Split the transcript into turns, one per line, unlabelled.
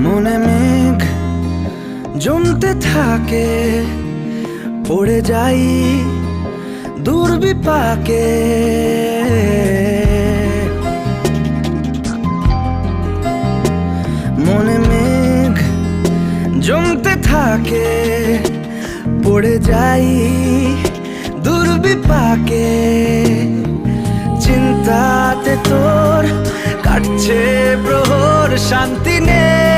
মনে মেঘ জমতে থাকে, পড়ে যাই দুর্বিপাকে। মনে মেঘ জমতে থাকে, পড়ে যাই দুর্বিপাকে। চিন্তাতে তোর কাটছে প্রহর, শান্তি নেই।